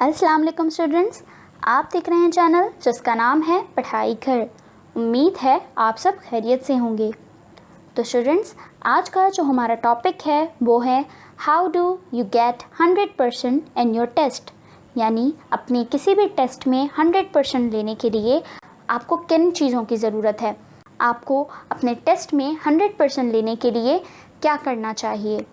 अस्सलाम वालेकुम स्टूडेंट्स, आप देख रहे हैं चैनल जिसका नाम है पढ़ाई घर। उम्मीद है आप सब खैरियत से होंगे। तो स्टूडेंट्स, आज का जो हमारा टॉपिक है वो है how do you get 100% in your test, यानी अपने किसी भी टेस्ट में 100% लेने के लिए आपको किन चीज़ों की ज़रूरत है, आपको अपने टेस्ट में 100% लेने के लिए क्या करना चाहिए।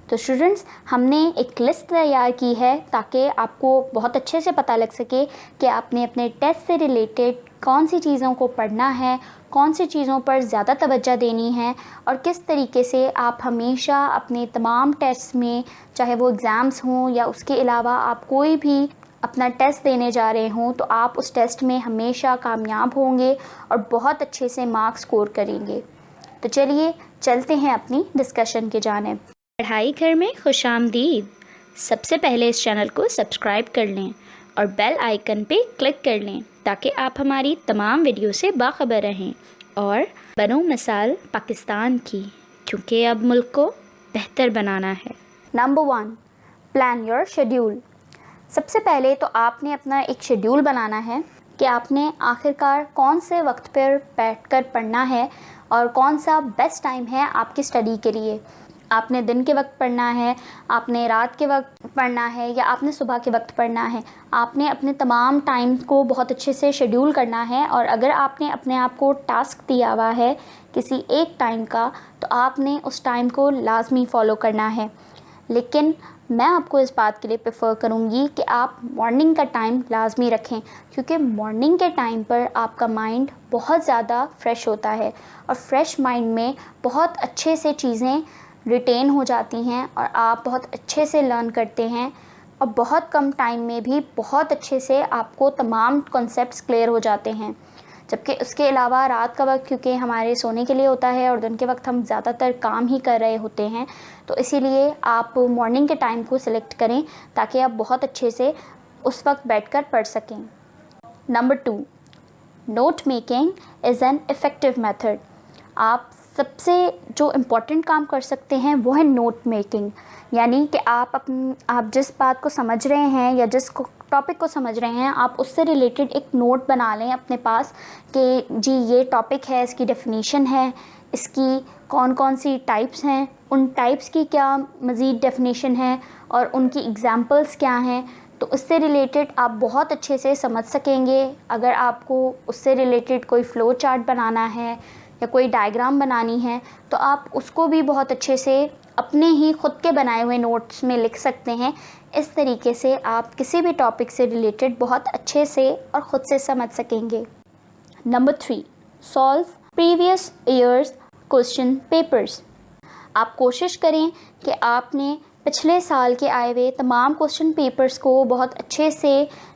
तो स्टूडेंट्स, हमने एक लिस्ट तैयार की है ताकि आपको बहुत अच्छे से पता लग सके कि आपने अपने टेस्ट से रिलेटेड कौन सी चीज़ों को पढ़ना है, कौन सी चीज़ों पर ज़्यादा तवज्जो देनी है और किस तरीके से आप हमेशा अपने तमाम टेस्ट में, चाहे वो एग्ज़ाम्स हों या उसके अलावा आप कोई भी अपना टेस्ट देने जा रहे हों, तो आप उस टेस्ट में हमेशा कामयाब होंगे और बहुत अच्छे से मार्क्स स्कोर करेंगे। तो चलिए चलते हैं अपनी डिस्कशन की जानिब। पढ़ाई घर में खुशामदीद। सबसे पहले इस चैनल को सब्सक्राइब कर लें और बेल आइकन पे क्लिक कर लें ताकि आप हमारी तमाम वीडियो से बाखबर रहें और बनो मिसाल पाकिस्तान की, क्योंकि अब मुल्क को बेहतर बनाना है। Number 1, plan your schedule. सबसे पहले तो आपने अपना एक शेड्यूल बनाना है कि आपने आखिरकार कौन से वक्त पर बैठकर पढ़ना है और कौन सा बेस्ट टाइम है आपकी स्टडी के लिए। आपने दिन के वक्त पढ़ना है, आपने रात के वक्त पढ़ना है या आपने सुबह के वक्त पढ़ना है। आपने अपने तमाम टाइम को बहुत अच्छे से शेड्यूल करना है और अगर आपने अपने आप को टास्क दिया हुआ है किसी एक टाइम का, तो आपने उस टाइम को लाजमी फ़ॉलो करना है। लेकिन मैं आपको इस बात के लिए प्रेफर करूँगी कि आप मॉर्निंग का टाइम लाजमी रखें, क्योंकि मॉर्निंग के टाइम पर आपका माइंड बहुत ज़्यादा फ्रेश होता है और फ्रेश माइंड में बहुत अच्छे से चीज़ें रिटेन हो जाती हैं और आप बहुत अच्छे से लर्न करते हैं और बहुत कम टाइम में भी बहुत अच्छे से आपको तमाम कॉन्सेप्ट्स क्लियर हो जाते हैं। जबकि उसके अलावा रात का वक्त क्योंकि हमारे सोने के लिए होता है और दिन के वक्त हम ज़्यादातर काम ही कर रहे होते हैं, तो इसीलिए आप मॉर्निंग के टाइम को सिलेक्ट करें ताकि आप बहुत अच्छे से उस वक्त बैठकर पढ़ सकें। Number 2, note making is an effective method. आप सबसे जो इम्पॉर्टेंट काम कर सकते हैं वो है नोट मेकिंग, यानी कि आप जिस बात को समझ रहे हैं या जिस टॉपिक को समझ रहे हैं, आप उससे रिलेटेड एक नोट बना लें अपने पास कि जी ये टॉपिक है, इसकी डेफिनीशन है, इसकी कौन कौन सी टाइप्स हैं, उन टाइप्स की क्या मज़ीद डेफिनीशन है और उनकी एग्ज़ाम्पल्स क्या हैं। तो उससे रिलेटेड आप बहुत अच्छे से समझ सकेंगे। अगर आपको उससे रिलेटेड कोई फ़्लो चार्ट बनाना है या कोई डायग्राम बनानी है, तो आप उसको भी बहुत अच्छे से अपने ही ख़ुद के बनाए हुए नोट्स में लिख सकते हैं। इस तरीके से आप किसी भी टॉपिक से रिलेटेड बहुत अच्छे से और ख़ुद से समझ सकेंगे। Number 3, solve previous years question papers. आप कोशिश करें कि आपने पिछले साल के आए हुए तमाम क्वेश्चन पेपर्स को बहुत अच्छे से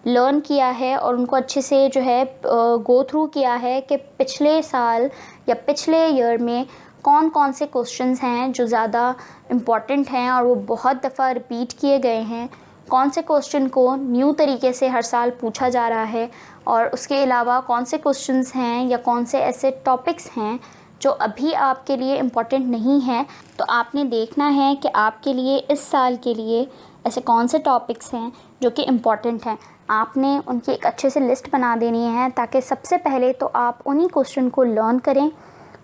लर्न किया है और उनको अच्छे से जो है गो थ्रू किया है कि पिछले साल या पिछले ईयर में कौन कौन से क्वेश्चंस हैं जो ज़्यादा इम्पॉर्टेंट हैं और वो बहुत दफ़ा रिपीट किए गए हैं, कौन से क्वेश्चन को न्यू तरीके से हर साल पूछा जा रहा है और उसके अलावा कौन से क्वेश्चंस हैं या कौन से ऐसे टॉपिक्स हैं जो अभी आपके लिए इम्पॉर्टेंट नहीं है। तो आपने देखना है कि आपके लिए इस साल के लिए ऐसे कौन से टॉपिक्स हैं जो कि इम्पॉर्टेंट हैं। आपने उनकी एक अच्छे से लिस्ट बना देनी है ताकि सबसे पहले तो आप उन्हीं क्वेश्चन को लर्न करें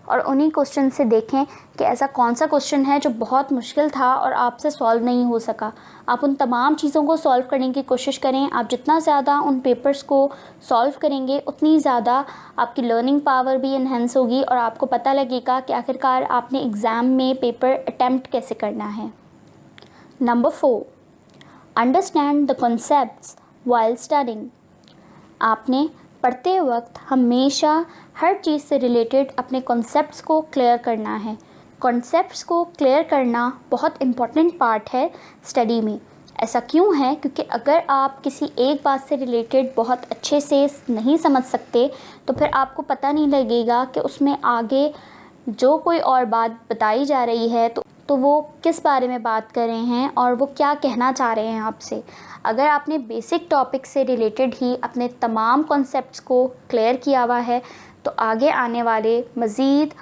और उन्हीं क्वेश्चन से देखें कि ऐसा कौन सा क्वेश्चन है जो बहुत मुश्किल था और आपसे सॉल्व नहीं हो सका। आप उन तमाम चीज़ों को सॉल्व करने की कोशिश करें। आप जितना ज़्यादा उन पेपर्स को सॉल्व करेंगे उतनी ज़्यादा आपकी लर्निंग पावर भी इन्हेंस होगी और आपको पता लगेगा कि आखिरकार आपने एग्ज़ाम में पेपर अटैम्प्ट कैसे करना है। Number 4, understand the concepts while studying. आपने पढ़ते वक्त हमेशा हर चीज़ से रिलेटेड अपने कॉन्सेप्ट्स को क्लियर करना है। कॉन्सेप्ट्स को क्लियर करना बहुत इम्पॉर्टेंट पार्ट है स्टडी में। ऐसा क्यों है? क्योंकि अगर आप किसी एक बात से रिलेटेड बहुत अच्छे से नहीं समझ सकते तो फिर आपको पता नहीं लगेगा कि उसमें आगे जो कोई और बात बताई जा रही है तो वो किस बारे में बात कर रहे हैं और वो क्या कहना चाह रहे हैं आपसे। अगर आपने बेसिक टॉपिक से रिलेटेड ही अपने तमाम कॉन्सेप्ट्स को क्लियर किया हुआ है तो आगे आने वाले मज़ीद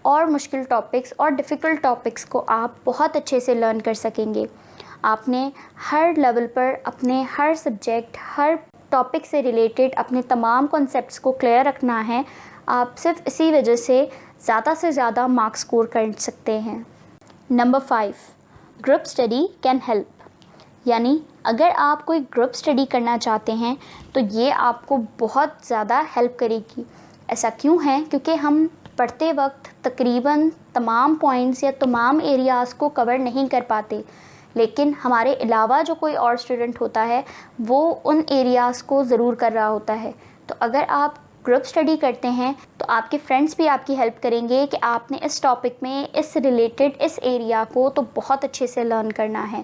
और मुश्किल टॉपिक्स और डिफ़िकल्ट टॉपिक्स को आप बहुत अच्छे से लर्न कर सकेंगे। आपने हर लेवल पर अपने हर सब्जेक्ट, हर टॉपिक से रिलेटेड अपने तमाम कॉन्सेप्ट्स को क्लियर रखना है। आप सिर्फ इसी वजह से ज़्यादा मार्क्स स्कोर कर सकते हैं। Number 5, group study can help. यानी अगर आप कोई ग्रुप स्टडी करना चाहते हैं तो ये आपको बहुत ज़्यादा हेल्प करेगी। ऐसा क्यों है? क्योंकि हम पढ़ते वक्त तकरीबन तमाम पॉइंट्स या तमाम एरियाज़ को कवर नहीं कर पाते, लेकिन हमारे अलावा जो कोई और स्टूडेंट होता है वो उन एरियाज़ को ज़रूर कर रहा होता है। तो अगर आप ग्रुप स्टडी करते हैं तो आपके फ्रेंड्स भी आपकी हेल्प करेंगे कि आपने इस टॉपिक में इस रिलेटेड इस एरिया को तो बहुत अच्छे से लर्न करना है।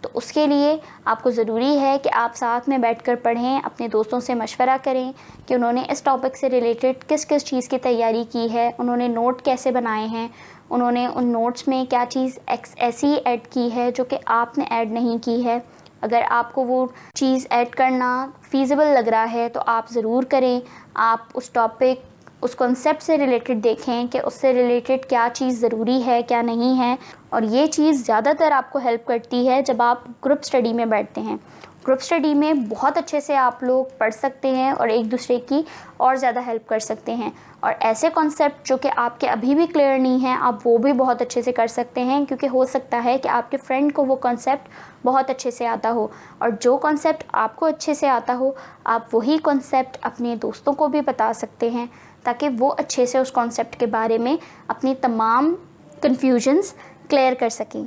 तो उसके लिए आपको ज़रूरी है कि आप साथ में बैठकर पढ़ें, अपने दोस्तों से मशवरा करें कि उन्होंने इस टॉपिक से रिलेटेड किस किस चीज़ की तैयारी की है, उन्होंने नोट कैसे बनाए हैं, उन्होंने उन नोट्स में क्या चीज़ ऐसी ऐड की है जो कि आपने ऐड नहीं की है। अगर आपको वो चीज़ ऐड करना फ़ीज़िबल लग रहा है तो आप ज़रूर करें। आप उस टॉपिक, उस कॉन्सेप्ट से रिलेटेड देखें कि उससे रिलेटेड क्या चीज़ ज़रूरी है, क्या नहीं है। और ये चीज़ ज़्यादातर आपको हेल्प करती है जब आप ग्रुप स्टडी में बैठते हैं। ग्रुप स्टडी में बहुत अच्छे से आप लोग पढ़ सकते हैं और एक दूसरे की और ज़्यादा हेल्प कर सकते हैं। और ऐसे कॉन्सेप्ट जो कि आपके अभी भी क्लियर नहीं हैं, आप वो भी बहुत अच्छे से कर सकते हैं, क्योंकि हो सकता है कि आपके फ्रेंड को वो कॉन्सेप्ट बहुत अच्छे से आता हो, और जो कॉन्सेप्ट आपको अच्छे से आता हो आप वही कॉन्सेप्ट अपने दोस्तों को भी बता सकते हैं, ताकि वो अच्छे से उस कॉन्सेप्ट के बारे में अपनी तमाम कन्फ्यूजन्स क्लियर कर सकें।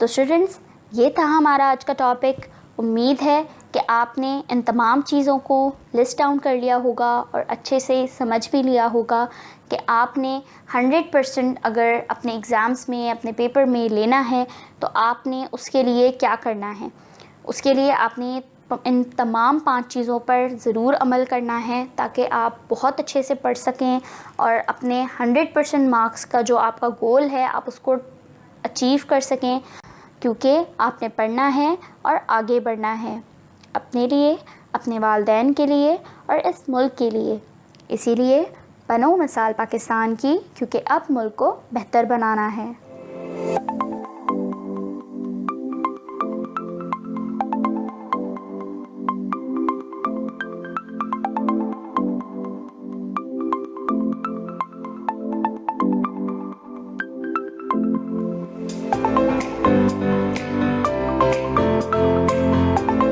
तो स्टूडेंट्स, ये था हमारा आज का टॉपिक। उम्मीद है कि आपने इन तमाम चीज़ों को लिस्ट डाउन कर लिया होगा और अच्छे से समझ भी लिया होगा कि आपने 100% अगर अपने एग्ज़ाम्स में, अपने पेपर में लेना है तो आपने उसके लिए क्या करना है। उसके लिए आपने इन तमाम 5 चीज़ों पर ज़रूर अमल करना है, ताकि आप बहुत अच्छे से पढ़ सकें और अपने 100% मार्क्स का जो आपका गोल है आप उसको अचीव कर सकें, क्योंकि आपने पढ़ना है और आगे बढ़ना है, अपने लिए, अपने वालिदैन के लिए और इस मुल्क के लिए। इसीलिए बनो मिसाल पाकिस्तान की, क्योंकि अब मुल्क को बेहतर बनाना है।